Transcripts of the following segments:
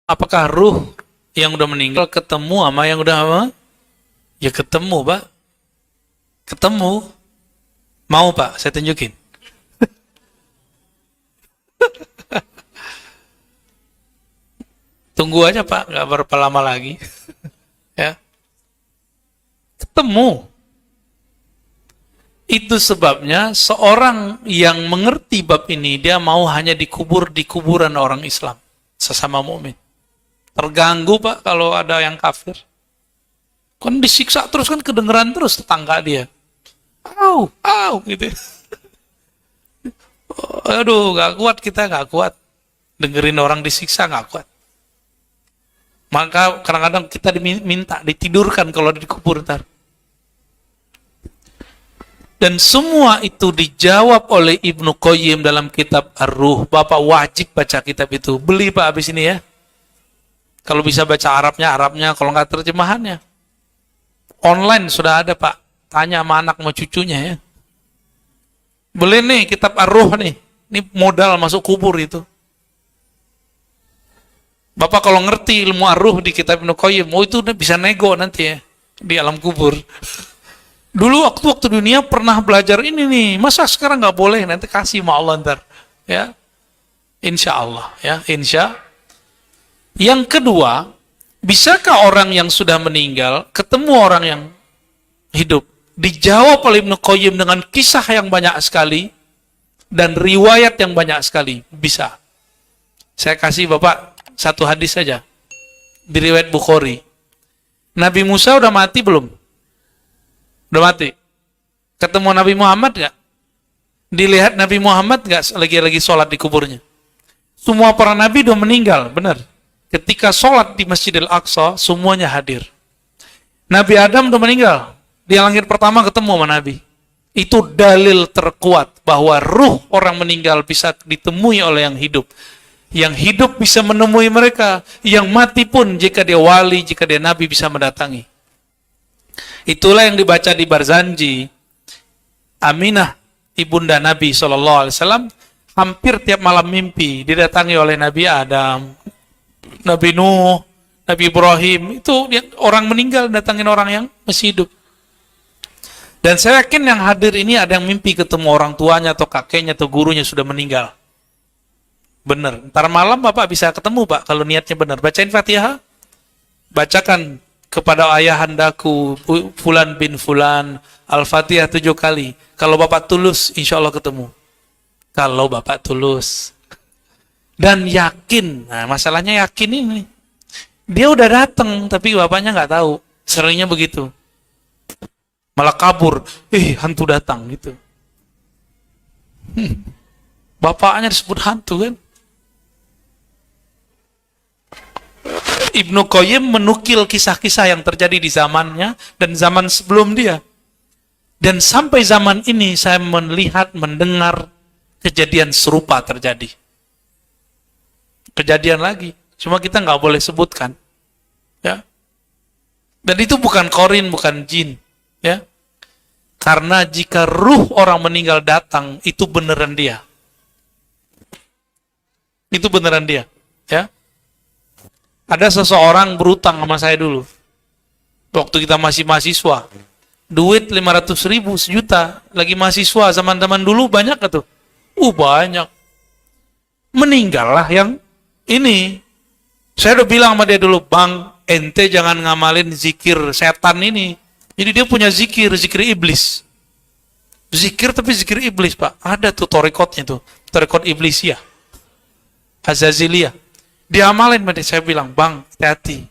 Apakah ruh yang udah meninggal ketemu sama yang udah apa? Ya ketemu, Pak. Ketemu. Mau, Pak? Saya tunjukin. Tunggu aja, Pak. Nggak berapa lama lagi. Ya. Ketemu. Itu sebabnya seorang yang mengerti bab ini, dia mau hanya dikubur di kuburan orang Islam. Sesama mukmin. Terganggu, Pak, kalau ada yang kafir. Kan disiksa terus, kan kedengeran terus tetangga dia. Au, au, gitu. Aduh, gak kuat kita, gak kuat. Dengerin orang disiksa, gak kuat. Maka kadang-kadang kita diminta, ditidurkan kalau dikubur ntar. Dan semua itu dijawab oleh Ibnu Qayyim dalam kitab Ar-Ruh. Bapak wajib baca kitab itu. Beli, Pak, habis ini ya. Kalau bisa baca Arabnya, kalau nggak terjemahannya. Online sudah ada, Pak. Tanya sama anak sama cucunya ya. Beli nih kitab Ar-Ruh nih. Ini modal masuk kubur itu. Bapak kalau ngerti ilmu Ar-Ruh di kitab Ibnu Qayyim, itu bisa nego nanti ya di alam kubur. Dulu waktu dunia pernah belajar ini nih, masa sekarang nggak boleh? Nanti kasih sama Allah ntar, ya, insya Allah, ya, insya. Yang kedua, bisakah orang yang sudah meninggal ketemu orang yang hidup? Dijawab oleh Ibnu Qayyim dengan kisah yang banyak sekali dan riwayat yang banyak sekali. Bisa. Saya kasih Bapak satu hadis saja di riwayat Bukhari. Nabi Musa udah mati belum? Udah mati. Ketemu Nabi Muhammad nggak? Dilihat Nabi Muhammad nggak lagi sholat di kuburnya? Semua para nabi udah meninggal, benar. Ketika sholat di Masjidil Aqsa, semuanya hadir. Nabi Adam udah meninggal. Dia lahir pertama ketemu sama Nabi. Itu dalil terkuat bahwa ruh orang meninggal bisa ditemui oleh yang hidup. Yang hidup bisa menemui mereka. Yang mati pun jika dia wali, jika dia nabi bisa mendatangi. Itulah yang dibaca di Barzanji. Aminah, ibunda Nabi SAW, hampir tiap malam mimpi didatangi oleh Nabi Adam, Nabi Nuh, Nabi Ibrahim. Itu orang meninggal datangin orang yang masih hidup. Dan saya yakin yang hadir ini ada yang mimpi ketemu orang tuanya atau kakeknya atau gurunya sudah meninggal. Benar. Ntar malam Bapak bisa ketemu, Pak, kalau niatnya benar. Bacain Fatihah. Bacakan kepada ayahandaku Fulan bin Fulan Al-Fatihah 7 kali. Kalau Bapak tulus, insya Allah ketemu. Kalau Bapak tulus dan yakin. Nah, masalahnya yakin ini. Dia udah datang, tapi bapaknya nggak tahu. Seringnya begitu. Malah kabur. Hantu datang gitu. Bapaknya disebut hantu kan. Ibnu Qayyim menukil kisah-kisah yang terjadi di zamannya dan zaman sebelum dia. Dan sampai zaman ini saya melihat, mendengar kejadian serupa terjadi. Kejadian lagi. Cuma kita nggak boleh sebutkan. Ya. Dan itu bukan korin, bukan jin. Ya. Karena jika ruh orang meninggal datang, itu beneran dia. Itu beneran dia. Ya. Ada seseorang berutang sama saya dulu. Waktu kita masih mahasiswa. Duit 500.000, 1 juta. Lagi mahasiswa, zaman-zaman dulu banyak gak tuh? Banyak. Meninggal lah yang ini. Saya udah bilang sama dia dulu, Bang, ente jangan ngamalin zikir setan ini. Jadi dia punya zikir iblis. Zikir tapi zikir iblis, Pak. Ada tuh torikotnya tuh. Torikot iblisiyah. Azaziliyah. Diamalin, saya bilang, Bang, hati-hati.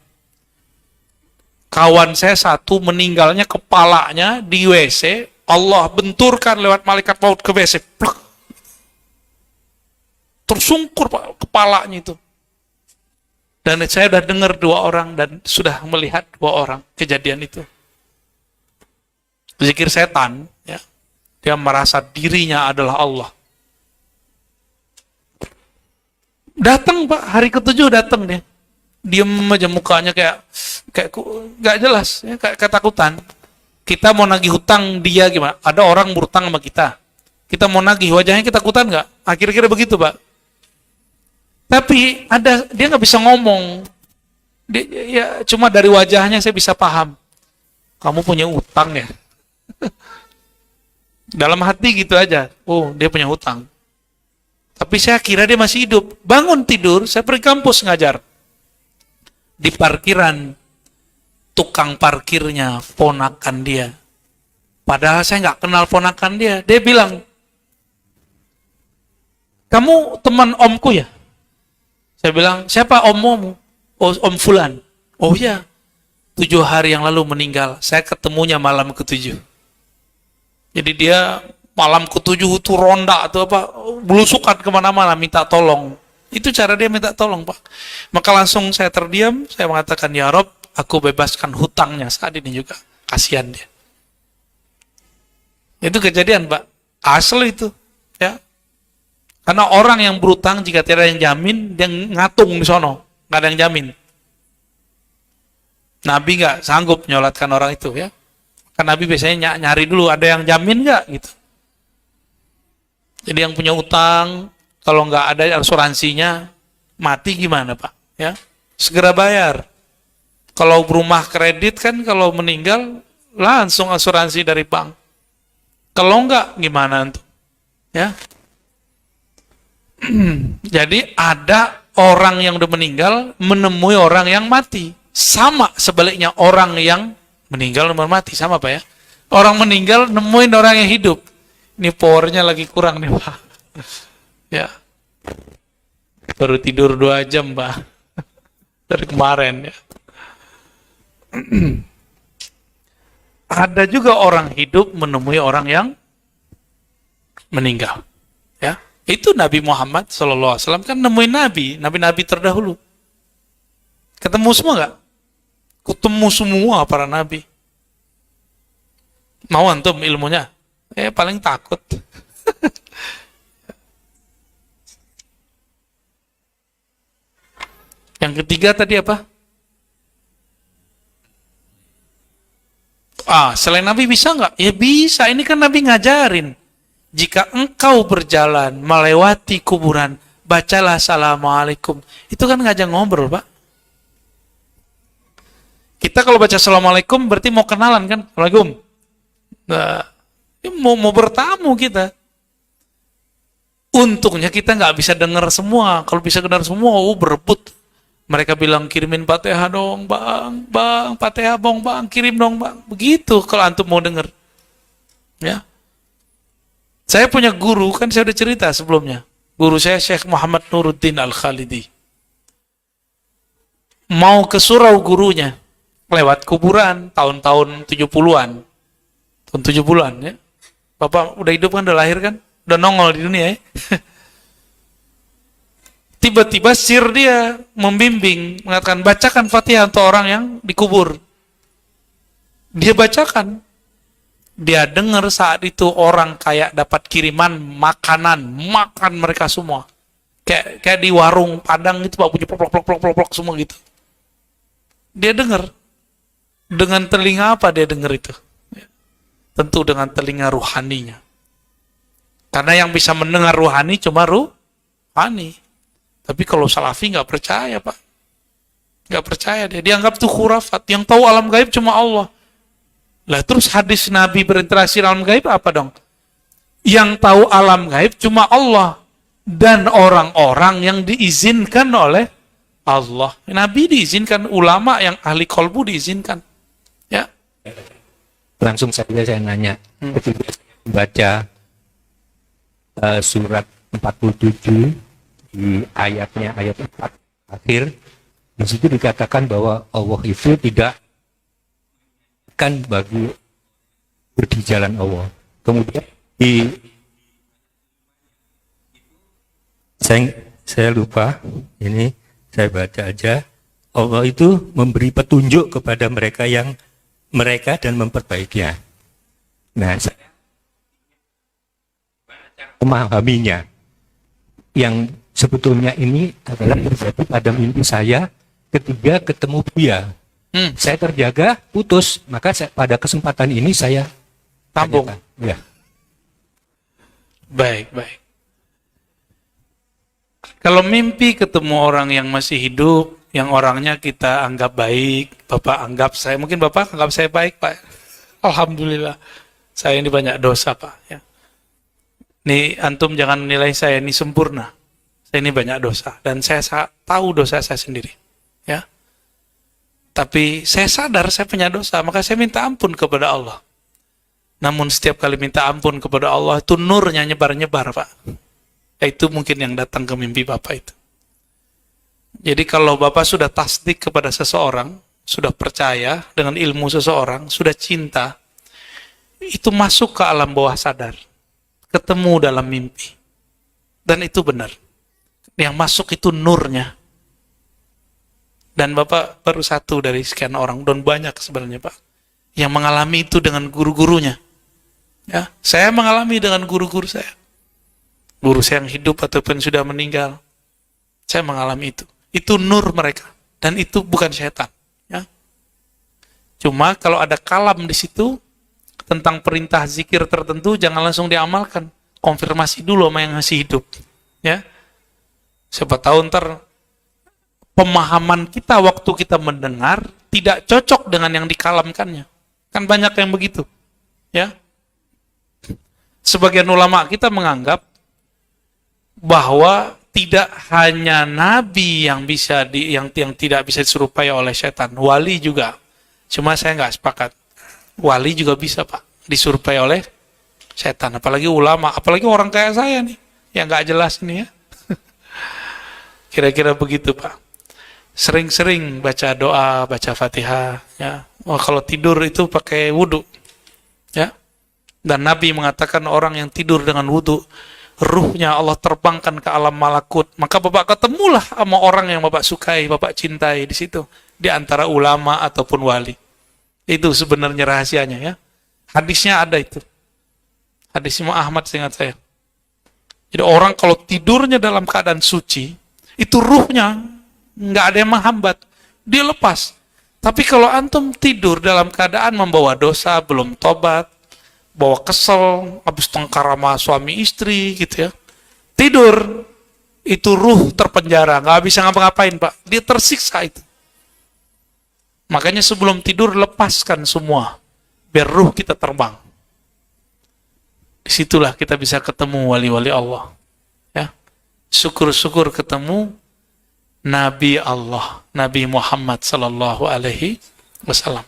Kawan saya satu meninggalnya kepalanya di WC, Allah benturkan lewat malaikat maut ke WC. Plek. Tersungkur, Pak, kepalanya itu. Dan saya sudah dengar 2 orang dan sudah melihat 2 orang kejadian itu. Zikir setan, ya. Dia merasa dirinya adalah Allah. Datang, Pak, hari ke-7 datang dia. Diem aja mukanya kayak gak jelas, ya, kayak ketakutan. Kita mau nagih hutang dia gimana? Ada orang berutang sama kita. Kita mau nagih, wajahnya ketakutan gak? Akhir-akhir begitu, Pak. Tapi dia nggak bisa ngomong. Ya, cuma dari wajahnya saya bisa paham. Kamu punya utang ya? Dalam hati gitu aja. Oh, dia punya hutang. Tapi saya kira dia masih hidup. Bangun tidur, saya pergi kampus ngajar. Di parkiran, tukang parkirnya ponakan dia. Padahal saya nggak kenal ponakan dia. Dia bilang, kamu teman omku ya? Saya bilang, siapa ommu? Oh, Om Fulan. Oh ya, 7 hari yang lalu meninggal. Saya ketemunya malam ke-7. Jadi dia malam ke-7 itu ronda atau apa, belusukan kemana-mana minta tolong. Itu cara dia minta tolong, Pak. Maka langsung saya terdiam, saya mengatakan, ya Rob, aku bebaskan hutangnya saat ini juga. Kasihan dia. Itu kejadian, Pak. Asli itu. Ya. Karena orang yang berutang jika tidak ada yang jamin, dia ngatung di sono. Nggak ada yang jamin. Nabi nggak sanggup nyolatkan orang itu ya. Kan Nabi biasanya nyari dulu ada yang jamin nggak gitu. Jadi yang punya utang kalau nggak ada asuransinya mati gimana Pak? Ya segera bayar. Kalau rumah kredit kan kalau meninggal langsung asuransi dari bank. Kalau nggak gimana tuh? Ya. Jadi ada orang yang udah meninggal menemui orang yang mati. Sama sebaliknya orang yang meninggal dan mati. Sama Pak ya. Orang meninggal nemuin orang yang hidup. Ini powernya lagi kurang nih Pak. Ya. Baru tidur 2 jam Pak. Dari kemarin ya. Ada juga orang hidup menemui orang yang meninggal. Ya. Itu Nabi Muhammad SAW kan nemuin nabi terdahulu. Ketemu semua nggak? Ketemu semua para nabi. Mau antum ilmunya? Paling takut. Yang ketiga tadi apa? Selain nabi bisa nggak? Ya bisa. Ini kan nabi ngajarin. Jika engkau berjalan melewati kuburan, bacalah assalamualaikum. Itu kan ngajak ngobrol, Pak. Kita kalau baca assalamualaikum berarti mau kenalan kan? Assalamualaikum. Nah, mau bertamu kita. Untungnya kita nggak bisa dengar semua. Kalau bisa dengar semua, berebut. Mereka bilang kirimin Fatihah dong, bang, Fatihah bang, kirim dong, bang. Begitu kalau antum mau dengar. Ya. Saya punya guru, kan saya udah cerita sebelumnya. Guru saya Syekh Muhammad Nuruddin Al-Khalidi. Mau ke surau gurunya, lewat kuburan, tahun-tahun 70-an. Tahun 70-an ya. Bapak udah hidup kan, udah lahir kan? Udah nongol di dunia ya. Tiba-tiba sir dia membimbing, mengatakan bacakan Fatihah untuk orang yang dikubur. Dia bacakan. Dia dengar saat itu orang kayak dapat kiriman makanan, makan mereka semua. Kayak di warung Padang itu Pak, punya plok semua gitu. Dia dengar. Dengan telinga apa dia dengar itu? Tentu dengan telinga ruhaninya. Karena yang bisa mendengar ruhani cuma ruhani. Tapi kalau salafi nggak percaya Pak. Nggak percaya dia. Dianggap itu khurafat. Yang tahu alam gaib cuma Allah. Lah terus hadis Nabi berinteraksi alam gaib apa dong? Yang tahu alam gaib cuma Allah dan orang-orang yang diizinkan oleh Allah. Nabi diizinkan, ulama yang ahli kolbu diizinkan. Ya. Langsung saja saya nanya. Ketika saya membaca surat 47 di ayatnya ayat 4 akhir, di situ dikatakan bahwa Allah itu tidak kan bagi di jalan Allah. Kemudian saya lupa, ini saya baca aja. Allah itu memberi petunjuk kepada mereka dan memperbaikinya. Nah, saya memahaminya. Yang sebetulnya ini adalah terjadi pada mimpi saya ketika ketemu dia. Saya terjaga, putus, maka pada kesempatan ini saya tampung. Ya. Baik. Kalau mimpi ketemu orang yang masih hidup, yang orangnya kita anggap baik, Bapak anggap saya, mungkin Bapak anggap saya baik, Pak. Alhamdulillah. Saya ini banyak dosa, Pak. Ya. Nih, antum jangan nilai saya ini sempurna. Saya ini banyak dosa. Dan saya tahu dosa saya sendiri. Ya. Tapi saya sadar saya punya dosa, maka saya minta ampun kepada Allah. Namun setiap kali minta ampun kepada Allah, itu nurnya nyebar-nyebar, Pak. Itu mungkin yang datang ke mimpi Bapak itu. Jadi kalau Bapak sudah tasdik kepada seseorang, sudah percaya dengan ilmu seseorang, sudah cinta, itu masuk ke alam bawah sadar. Ketemu dalam mimpi. Dan itu benar. Yang masuk itu nurnya. Dan Bapak baru satu dari sekian orang, dan banyak sebenarnya Pak, yang mengalami itu dengan guru-gurunya. Ya, saya mengalami dengan guru-guru saya. Guru saya yang hidup ataupun sudah meninggal. Saya mengalami itu. Itu nur mereka. Dan itu bukan setan. Ya. Cuma kalau ada kalam di situ, tentang perintah zikir tertentu, jangan langsung diamalkan. Konfirmasi dulu sama yang masih hidup. Ya. Siapa tahu ntar pemahaman kita waktu kita mendengar tidak cocok dengan yang dikalamkannya. Kan banyak yang begitu. Ya. Sebagian ulama kita menganggap bahwa tidak hanya nabi yang bisa yang tidak bisa diserupai oleh setan, wali juga. Cuma saya nggak sepakat. Wali juga bisa Pak diserupai oleh setan, apalagi ulama, apalagi orang kayak saya nih yang nggak jelas ini ya. Kira-kira begitu Pak. Sering-sering baca doa, baca Fatihah ya. Oh, kalau tidur itu pakai wudu ya. Dan Nabi mengatakan orang yang tidur dengan wudu, ruhnya Allah terbangkan ke alam malakut. Maka Bapak ketemulah sama orang yang Bapak sukai, Bapak cintai di situ, di antara ulama ataupun wali. Itu sebenarnya rahasianya ya. Hadisnya ada itu. Hadis Imam Ahmad seingat saya. Jadi orang kalau tidurnya dalam keadaan suci, itu ruhnya nggak ada yang menghambat, dia lepas. Tapi kalau antum tidur dalam keadaan membawa dosa, belum tobat, bawa kesel, habis tengkar sama suami istri gitu ya, tidur, itu ruh terpenjara, nggak bisa ngapa-ngapain Pak, dia tersiksa itu. Makanya sebelum tidur lepaskan semua, biar ruh kita terbang. Disitulah kita bisa ketemu wali-wali Allah. Ya, syukur-syukur ketemu Nabi Allah, Nabi Muhammad sallallahu alaihi wasallam.